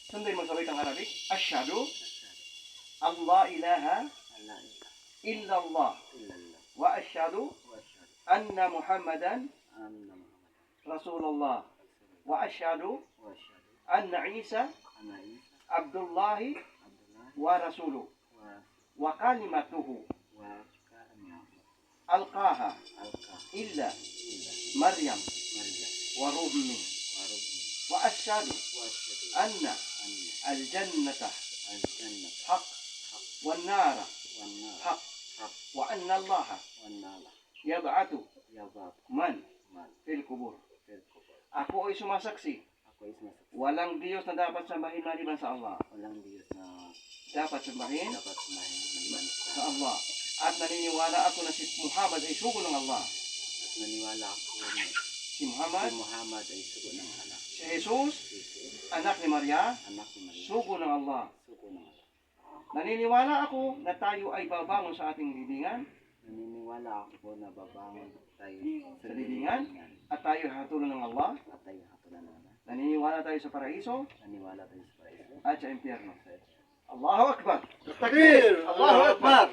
Sunday mo sabay kang Arabic. Asyhadu Allah ilaha illallah wa asyhadu anna Muhammadan Rasulullah wa asyhadu anna Isa Abdullahi wa rasuluh wa kalimatuhu alqaha illa Maryam wa ruhmi wa asyhadu anna al-jannata haq wan nara haq wa anna Allah yab'atu man fil kubur. Ako ay sumasaksi, walang Diyos na dapat sambahin maliban sa Allah. Dapat sambahin sa Allah. At naniniwala ako na si Muhammad ay sugo ng Allah. Si Muhammad ay sugo ng Allah. Si Jesus, anak ni Maria, sugo ng Allah. Naniniwala ako na tayo ay babangon sa ating libingan. Naniniwala ako na babangon tayo sa libingan at tayo hatulan ng Allah. Naniniwala tayo sa paraiso at sa impyerno. Allahu Akbar! Takbir! Allahu Akbar!